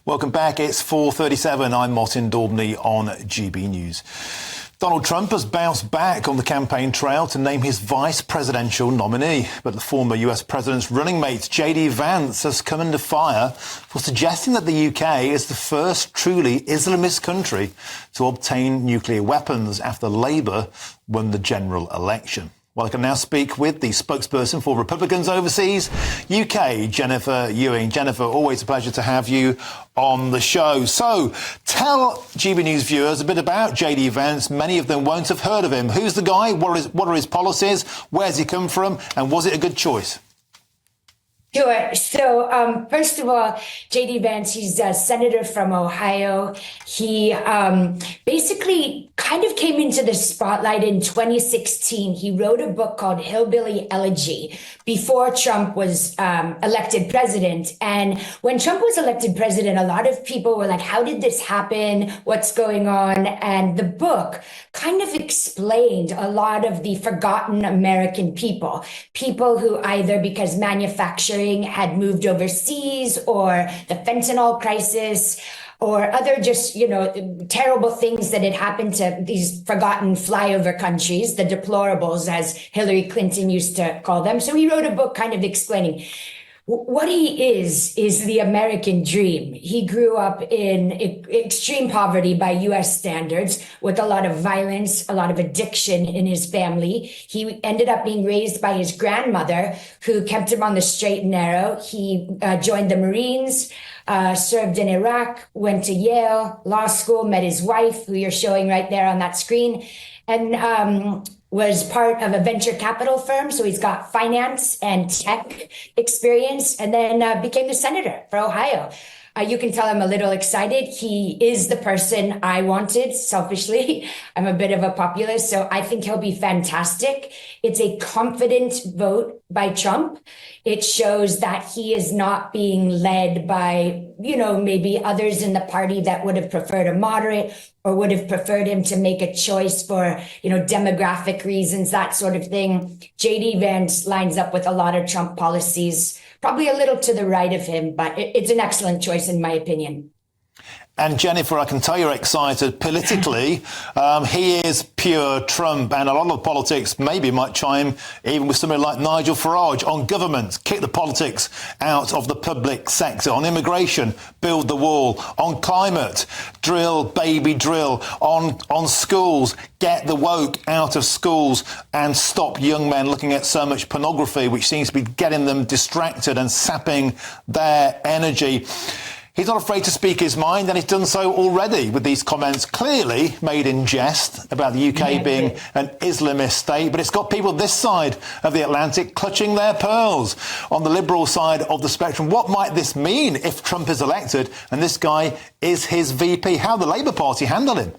Welcome back. It's 4:37. I'm Martin Daubney on GB News. Donald Trump has bounced back on the campaign trail to name his vice presidential nominee. But the former US president's running mate, JD Vance, has come under fire for suggesting that the UK is the first truly Islamist country to obtain nuclear weapons after Labour won the general election. Well, I can now speak with the spokesperson for Republicans overseas, UK, Jennifer Ewing. Jennifer, always a pleasure to have you on the show. So, tell GB News viewers a bit about JD Vance. Many of them won't have heard of him. Who's the guy? What are his policies? Where's he come from? And was it a good choice? Sure. So, first of all, JD Vance, he's a senator from Ohio. He basically kind of came into the spotlight in 2016. He wrote a book called Hillbilly Elegy before Trump was elected president. And when Trump was elected president, a lot of people were like, how did this happen? What's going on? And the book kind of explained a lot of the forgotten American people who either because manufacturing had moved overseas or the fentanyl crisis or other just, terrible things that had happened to these forgotten flyover countries, the deplorables, as Hillary Clinton used to call them. So he wrote a book kind of explaining what he is the American dream. He grew up in extreme poverty by U.S. standards with a lot of violence, a lot of addiction in his family. He ended up being raised by his grandmother, who kept him on the straight and narrow. He joined the Marines, served in Iraq, went to Yale Law School, met his wife, who you're showing right there on that screen, and was part of a venture capital firm. So he's got finance and tech experience, and then became the senator for Ohio. You can tell I'm a little excited. He is the person I wanted, selfishly. I'm a bit of a populist, so I think he'll be fantastic. It's a confident vote by Trump. It shows that he is not being led by, maybe others in the party that would have preferred a moderate or would have preferred him to make a choice for, demographic reasons, that sort of thing. JD Vance lines up with a lot of Trump policies, probably a little to the right of him, but it's an excellent choice in my opinion. And Jennifer, I can tell you're excited politically. He is pure Trump, and a lot of politics maybe might chime even with somebody like Nigel Farage on government, kick the politics out of the public sector, on immigration, build the wall, on climate, drill, baby drill, on schools, get the woke out of schools and stop young men looking at so much pornography, which seems to be getting them distracted and sapping their energy. He's not afraid to speak his mind, and he's done so already with these comments clearly made in jest about the UK being an Islamist state. But it's got people this side of the Atlantic clutching their pearls on the liberal side of the spectrum. What might this mean if Trump is elected and this guy is his VP? How the Labour Party handle him?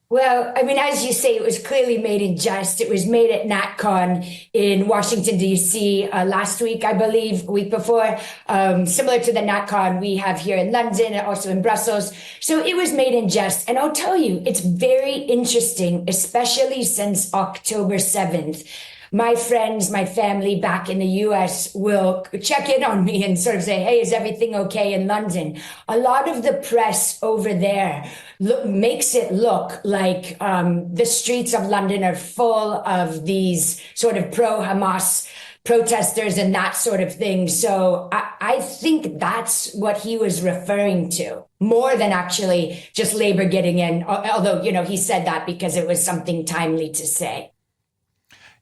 Well, as you say, it was clearly made in jest. It was made at NatCon in Washington, D.C. Last week, I believe, week before, similar to the NatCon we have here in London and also in Brussels. So it was made in jest. And I'll tell you, it's very interesting, especially since October 7th. My friends, my family back in the US will check in on me and sort of say, hey, is everything okay in London? A lot of the press over there makes it look like the streets of London are full of these sort of pro-Hamas protesters and that sort of thing. So I think that's what he was referring to, more than actually just Labour getting in, although, he said that because it was something timely to say.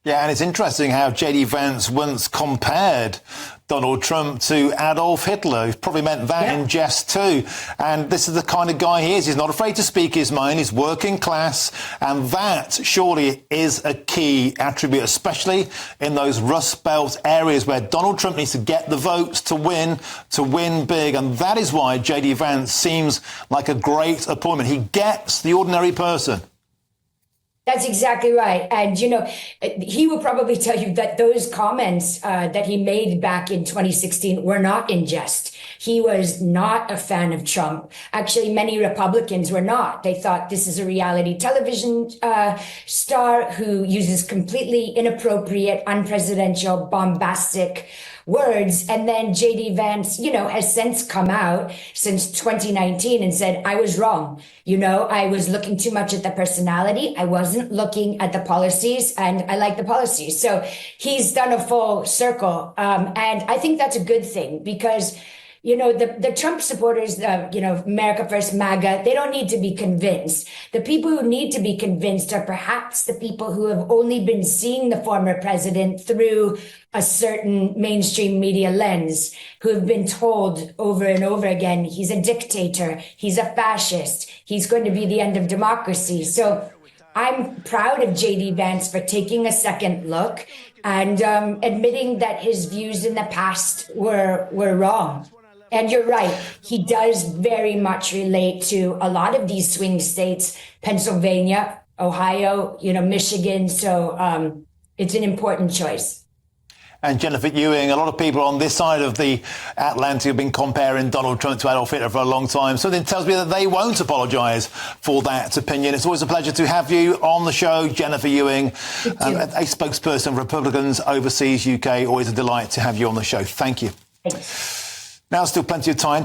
Yeah, and it's interesting how JD Vance once compared Donald Trump to Adolf Hitler. He probably meant that in jest too. And this is the kind of guy he is. He's not afraid to speak his mind. He's working class. And that surely is a key attribute, especially in those Rust Belt areas where Donald Trump needs to get the votes to win big. And that is why JD Vance seems like a great appointment. He gets the ordinary person. That's exactly right. And, he will probably tell you that those comments that he made back in 2016 were not in jest. He was not a fan of Trump. Actually, many Republicans were not. They thought this is a reality television star who uses completely inappropriate, unpresidential, bombastic words. And then JD Vance, has since come out since 2019 and said, I was wrong. I was looking too much at the personality. I wasn't looking at the policies, and I like the policies. So he's done a full circle. And I think that's a good thing because the Trump supporters, America First, MAGA, they don't need to be convinced. The people who need to be convinced are perhaps the people who have only been seeing the former president through a certain mainstream media lens, who have been told over and over again, he's a dictator, he's a fascist, he's going to be the end of democracy. So I'm proud of JD Vance for taking a second look and admitting that his views in the past were wrong. And you're right, he does very much relate to a lot of these swing states, Pennsylvania, Ohio, Michigan. So it's an important choice. And Jennifer Ewing, a lot of people on this side of the Atlantic have been comparing Donald Trump to Adolf Hitler for a long time. Something tells me that they won't apologise for that opinion. It's always a pleasure to have you on the show, Jennifer Ewing, a spokesperson of Republicans Overseas UK. Always a delight to have you on the show. Thank you. Thanks. Now, still plenty of time.